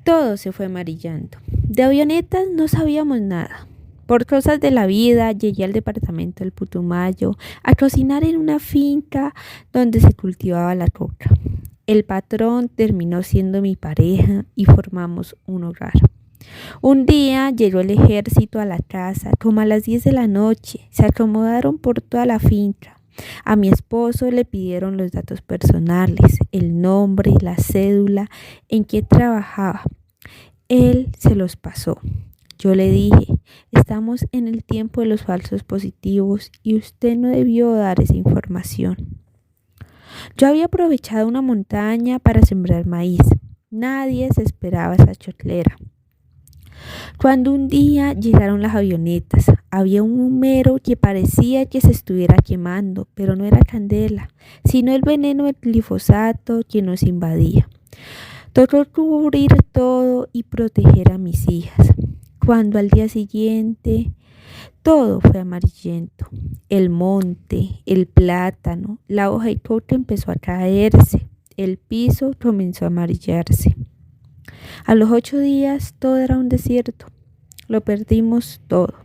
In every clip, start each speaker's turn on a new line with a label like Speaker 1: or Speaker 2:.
Speaker 1: Todo se fue amarillando. De avionetas no sabíamos nada. Por cosas de la vida llegué al departamento del Putumayo a cocinar en una finca donde se cultivaba la coca. El patrón terminó siendo mi pareja y formamos un hogar. Un día llegó el ejército a la casa, como a las 10 de la noche. Se acomodaron por toda la finca. A mi esposo le pidieron los datos personales, el nombre, la cédula, en qué trabajaba. Él se los pasó. Yo le dije, estamos en el tiempo de los falsos positivos y usted no debió dar esa información. Yo había aprovechado una montaña para sembrar maíz. Nadie se esperaba esa choclera. Cuando un día llegaron las avionetas, había un humero que parecía que se estuviera quemando, pero no era candela, sino el veneno del glifosato que nos invadía. Tocó cubrir todo y proteger a mis hijas. Cuando al día siguiente todo fue amarillento, el monte, el plátano, la hoja de coca empezó a caerse, el piso comenzó a amarillarse. A los 8 días todo era un desierto, lo perdimos todo.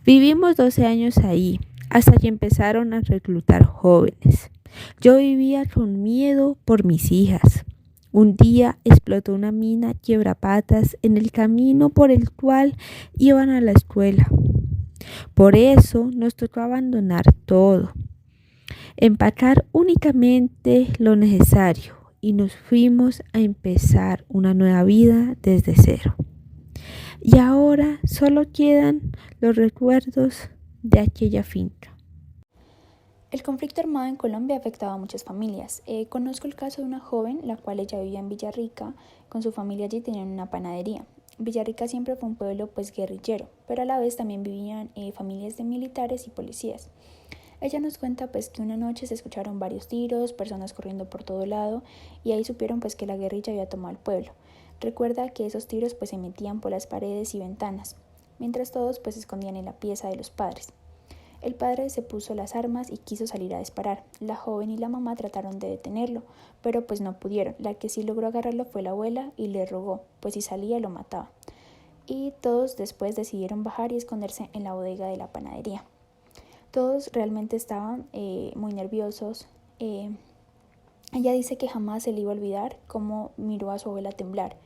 Speaker 1: Vivimos 12 años ahí, hasta que empezaron a reclutar jóvenes. Yo vivía con miedo por mis hijas. Un día explotó una mina quiebrapatas en el camino por el cual iban a la escuela. Por eso nos tocó abandonar todo, empacar únicamente lo necesario y nos fuimos a empezar una nueva vida desde cero. Y ahora solo quedan los recuerdos de aquella finca.
Speaker 2: El conflicto armado en Colombia ha afectado a muchas familias. Conozco el caso de una joven, la cual ella vivía en Villarrica, con su familia allí tenían una panadería. Villarrica siempre fue un pueblo guerrillero, pero a la vez también vivían familias de militares y policías. Ella nos cuenta que una noche se escucharon varios tiros, personas corriendo por todo lado y ahí supieron que la guerrilla había tomado el pueblo. Recuerda que esos tiros se metían por las paredes y ventanas, mientras todos se escondían en la pieza de los padres. El padre se puso las armas y quiso salir a disparar. La joven y la mamá trataron de detenerlo, pero no pudieron. La que sí logró agarrarlo fue la abuela y le rogó, si salía lo mataba. Y todos después decidieron bajar y esconderse en la bodega de la panadería. Todos realmente estaban muy nerviosos. Ella dice que jamás se le iba a olvidar cómo miró a su abuela temblar.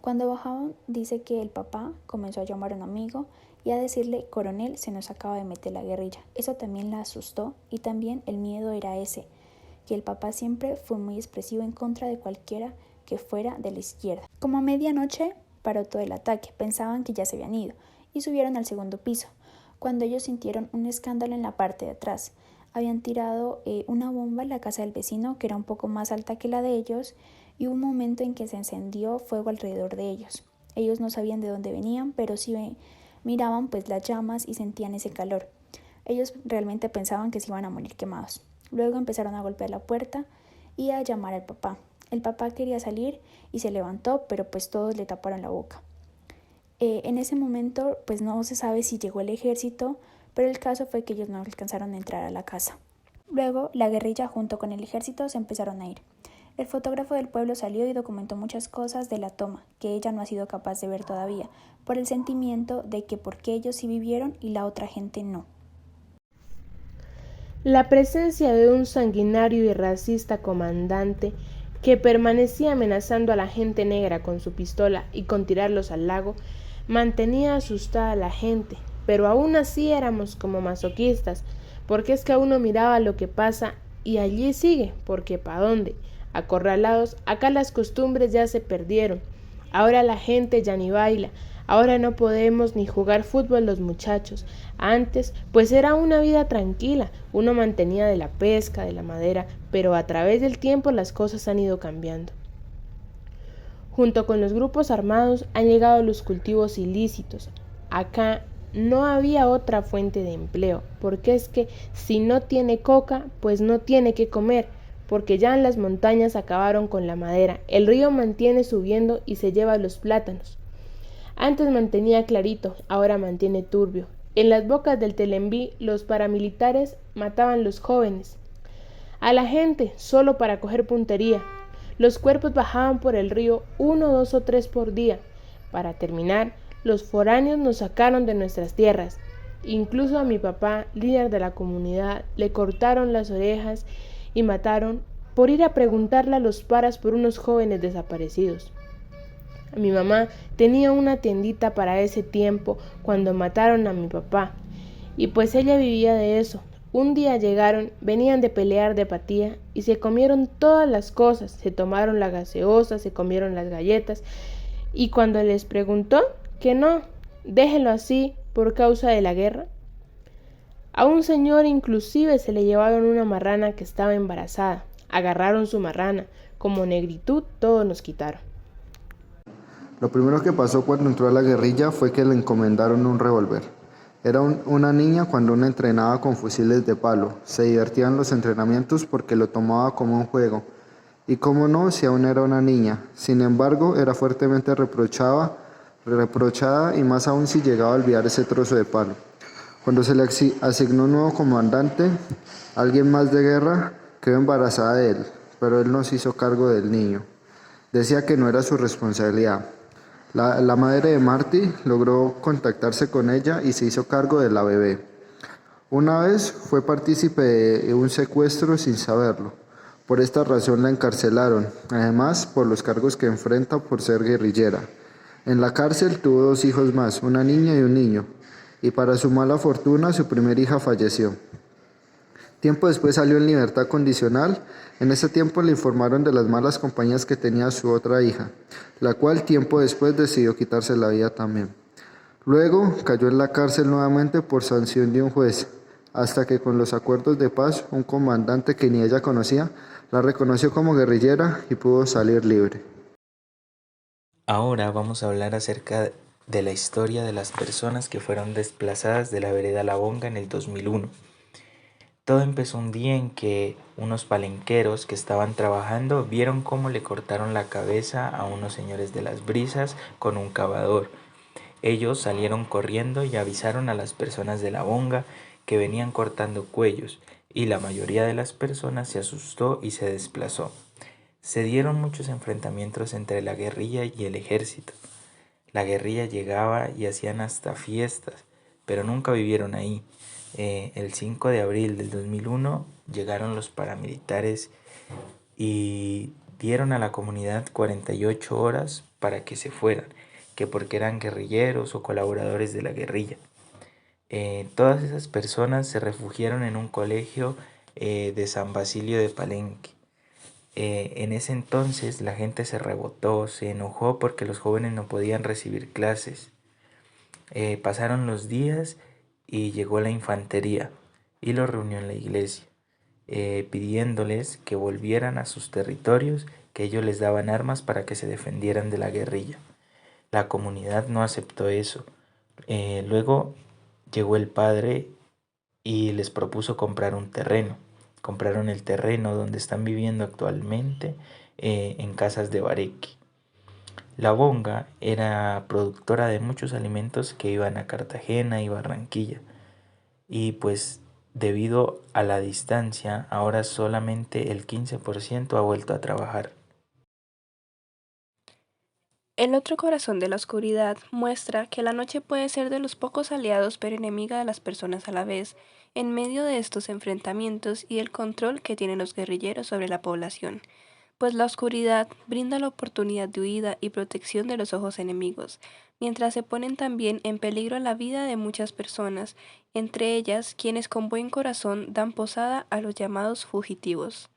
Speaker 2: Cuando bajaban, dice que el papá comenzó a llamar a un amigo y a decirle, coronel, se nos acaba de meter la guerrilla. Eso también la asustó y también el miedo era ese, que el papá siempre fue muy expresivo en contra de cualquiera que fuera de la izquierda. Como a medianoche paró todo el ataque, pensaban que ya se habían ido y subieron al segundo piso, cuando ellos sintieron un escándalo en la parte de atrás. Habían tirado una bomba en la casa del vecino, que era un poco más alta que la de ellos, y hubo un momento en que se encendió fuego alrededor de ellos. Ellos no sabían de dónde venían, pero sí miraban las llamas y sentían ese calor. Ellos realmente pensaban que se iban a morir quemados. Luego empezaron a golpear la puerta y a llamar al papá. El papá quería salir y se levantó, pero todos le taparon la boca. En ese momento no se sabe si llegó el ejército, pero el caso fue que ellos no alcanzaron a entrar a la casa. Luego la guerrilla junto con el ejército se empezaron a ir. El fotógrafo del pueblo salió y documentó muchas cosas de la toma, que ella no ha sido capaz de ver todavía, por el sentimiento de que por qué ellos sí vivieron y la otra gente no.
Speaker 3: La presencia de un sanguinario y racista comandante que permanecía amenazando a la gente negra con su pistola y con tirarlos al lago, mantenía asustada a la gente, pero aún así éramos como masoquistas, porque es que uno miraba lo que pasa y allí sigue, porque ¿pa' dónde? Acorralados, acá las costumbres ya se perdieron, ahora la gente ya ni baila, ahora no podemos ni jugar fútbol los muchachos. Antes, era una vida tranquila, uno mantenía de la pesca, de la madera, pero a través del tiempo las cosas han ido cambiando. Junto con los grupos armados han llegado los cultivos ilícitos. Acá no había otra fuente de empleo, porque es que si no tiene coca, no tiene que comer, porque ya en las montañas acabaron con la madera, el río mantiene subiendo y se lleva los plátanos. Antes mantenía clarito, ahora mantiene turbio. En las bocas del Telembí los paramilitares mataban los jóvenes, a la gente solo para coger puntería. Los cuerpos bajaban por el río 1, 2 o 3 por día. Para terminar, los foráneos nos sacaron de nuestras tierras. Incluso a mi papá, líder de la comunidad, le cortaron las orejas y mataron por ir a preguntarle a los paras por unos jóvenes desaparecidos. Mi mamá tenía una tiendita para ese tiempo cuando mataron a mi papá, y pues ella vivía de eso. Un día llegaron, venían de pelear de apatía y se comieron todas las cosas, se tomaron la gaseosa, se comieron las galletas, y cuando les preguntó que no, déjenlo así por causa de la guerra. A un señor inclusive se le llevaron una marrana que estaba embarazada, agarraron su marrana, como negritud todo nos quitaron.
Speaker 4: Lo primero que pasó cuando entró a la guerrilla fue que le encomendaron un revólver. Era una niña cuando uno entrenaba con fusiles de palo. Se divertía en los entrenamientos porque lo tomaba como un juego. Y cómo no, si aún era una niña. Sin embargo, era fuertemente reprochada y más aún si llegaba a olvidar ese trozo de palo. Cuando se le asignó un nuevo comandante, alguien más de guerra, quedó embarazada de él, pero él no se hizo cargo del niño. Decía que no era su responsabilidad. La madre de Marty logró contactarse con ella y se hizo cargo de la bebé. Una vez fue partícipe de un secuestro sin saberlo. Por esta razón la encarcelaron, además por los cargos que enfrenta por ser guerrillera. En la cárcel tuvo 2 hijos más, una niña y un niño, y para su mala fortuna su primera hija falleció. Tiempo después salió en libertad condicional. En ese tiempo le informaron de las malas compañías que tenía su otra hija, la cual tiempo después decidió quitarse la vida también. Luego cayó en la cárcel nuevamente por sanción de un juez, hasta que con los acuerdos de paz, un comandante que ni ella conocía, la reconoció como guerrillera y pudo salir libre.
Speaker 5: Ahora vamos a hablar acerca de la historia de las personas que fueron desplazadas de la vereda La Bonga en el 2001. Todo empezó un día en que unos palenqueros que estaban trabajando vieron cómo le cortaron la cabeza a unos señores de las brisas con un cavador. Ellos salieron corriendo y avisaron a las personas de La Bonga que venían cortando cuellos, y la mayoría de las personas se asustó y se desplazó. Se dieron muchos enfrentamientos entre la guerrilla y el ejército. La guerrilla llegaba y hacían hasta fiestas, pero nunca vivieron ahí. El 5 de abril del 2001 llegaron los paramilitares y dieron a la comunidad 48 horas para que se fueran, que porque eran guerrilleros o colaboradores de la guerrilla. Todas esas personas se refugiaron en un colegio de San Basilio de Palenque. En ese entonces la gente se rebotó, se enojó porque los jóvenes no podían recibir clases. Pasaron los días y llegó la infantería y los reunió en la iglesia, pidiéndoles que volvieran a sus territorios, que ellos les daban armas para que se defendieran de la guerrilla. La comunidad no aceptó eso. Luego llegó el padre y les propuso comprar un terreno. Compraron el terreno donde están viviendo actualmente, en Casas de Bareque. La Bonga era productora de muchos alimentos que iban a Cartagena y Barranquilla, y pues debido a la distancia ahora solamente el 15% ha vuelto a trabajar.
Speaker 6: El otro corazón de la oscuridad muestra que la noche puede ser de los pocos aliados pero enemiga de las personas a la vez, en medio de estos enfrentamientos y el control que tienen los guerrilleros sobre la población, pues la oscuridad brinda la oportunidad de huida y protección de los ojos enemigos, mientras se ponen también en peligro la vida de muchas personas, entre ellas quienes con buen corazón dan posada a los llamados fugitivos.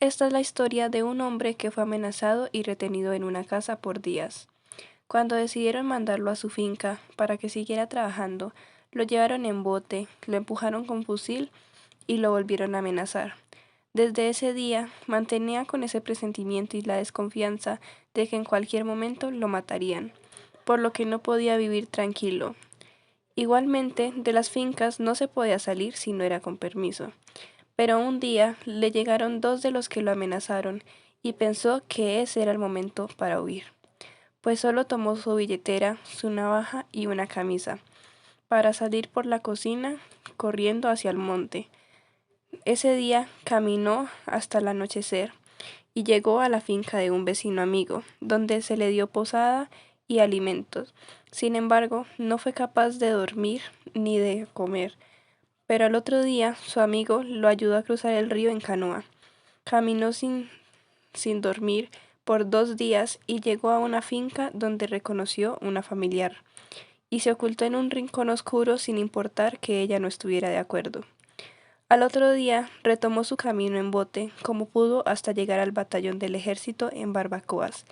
Speaker 6: Esta es la historia de un hombre que fue amenazado y retenido en una casa por días. Cuando decidieron mandarlo a su finca para que siguiera trabajando, lo llevaron en bote, lo empujaron con fusil y lo volvieron a amenazar. Desde ese día mantenía con ese presentimiento y la desconfianza de que en cualquier momento lo matarían, por lo que no podía vivir tranquilo. Igualmente, de las fincas no se podía salir si no era con permiso. Pero un día le llegaron 2 de los que lo amenazaron y pensó que ese era el momento para huir, pues solo tomó su billetera, su navaja y una camisa, para salir por la cocina corriendo hacia el monte. Ese día caminó hasta el anochecer y llegó a la finca de un vecino amigo, donde se le dio posada y alimentos. Sin embargo, no fue capaz de dormir ni de comer, pero al otro día su amigo lo ayudó a cruzar el río en canoa. Caminó sin dormir por 2 días y llegó a una finca donde reconoció una familiar, y se ocultó en un rincón oscuro sin importar que ella no estuviera de acuerdo. Al otro día retomó su camino en bote como pudo hasta llegar al batallón del ejército en Barbacoas,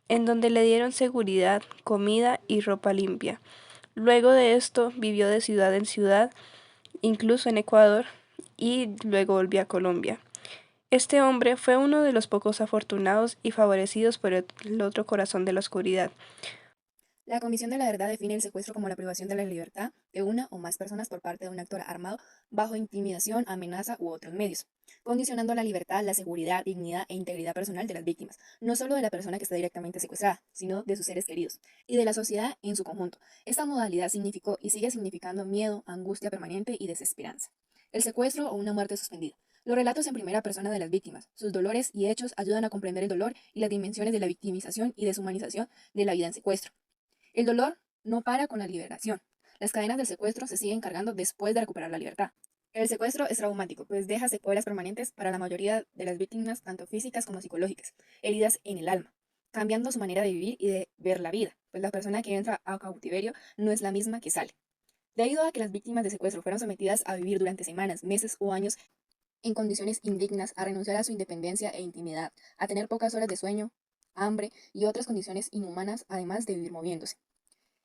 Speaker 6: en donde le dieron seguridad, comida y ropa limpia. Luego de esto vivió de ciudad en ciudad, incluso en Ecuador, y luego volvió a Colombia. Este hombre fue uno de los pocos afortunados y favorecidos por el otro corazón de la oscuridad.
Speaker 7: La Comisión de la Verdad define el secuestro como la privación de la libertad de una o más personas por parte de un actor armado bajo intimidación, amenaza u otros medios, condicionando la libertad, la seguridad, dignidad e integridad personal de las víctimas, no solo de la persona que está directamente secuestrada, sino de sus seres queridos y de la sociedad en su conjunto. Esta modalidad significó y sigue significando miedo, angustia permanente y desesperanza. El secuestro o una muerte suspendida. Los relatos en primera persona de las víctimas, sus dolores y hechos ayudan a comprender el dolor y las dimensiones de la victimización y deshumanización de la vida en secuestro. El dolor no para con la liberación. Las cadenas del secuestro se siguen cargando después de recuperar la libertad. El secuestro es traumático, pues deja secuelas permanentes para la mayoría de las víctimas, tanto físicas como psicológicas, heridas en el alma, cambiando su manera de vivir y de ver la vida, pues la persona que entra a cautiverio no es la misma que sale. Debido a que las víctimas de secuestro fueron sometidas a vivir durante semanas, meses o años en condiciones indignas, a renunciar a su independencia e intimidad, a tener pocas horas de sueño, hambre y otras condiciones inhumanas, además de vivir moviéndose.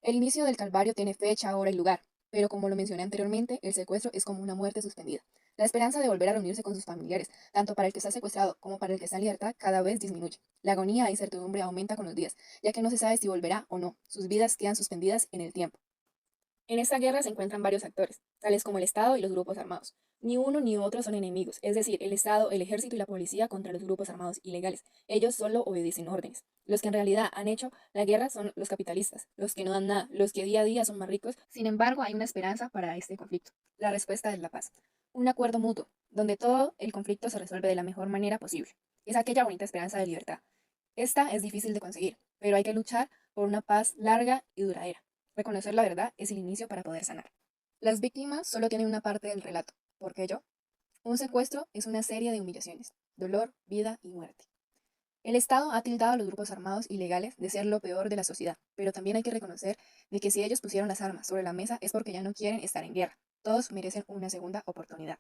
Speaker 7: El inicio del calvario tiene fecha, hora y lugar, pero como lo mencioné anteriormente, el secuestro es como una muerte suspendida. La esperanza de volver a reunirse con sus familiares, tanto para el que está secuestrado como para el que está en libertad, cada vez disminuye. La agonía e incertidumbre aumenta con los días, ya que no se sabe si volverá o no. Sus vidas quedan suspendidas en el tiempo. En esta guerra se encuentran varios actores, tales como el Estado y los grupos armados. Ni uno ni otro son enemigos, es decir, el Estado, el ejército y la policía contra los grupos armados ilegales. Ellos solo obedecen órdenes. Los que en realidad han hecho la guerra son los capitalistas, los que no dan nada, los que día a día son más ricos. Sin embargo, hay una esperanza para este conflicto. La respuesta es la paz. Un acuerdo mutuo, donde todo el conflicto se resuelve de la mejor manera posible. Es aquella bonita esperanza de libertad. Esta es difícil de conseguir, pero hay que luchar por una paz larga y duradera. Reconocer la verdad es el inicio para poder sanar. Las víctimas solo tienen una parte del relato. ¿Por qué yo? Un secuestro es una serie de humillaciones, dolor, vida y muerte. El Estado ha tildado a los grupos armados ilegales de ser lo peor de la sociedad, pero también hay que reconocer de que si ellos pusieron las armas sobre la mesa es porque ya no quieren estar en guerra. Todos merecen una segunda oportunidad.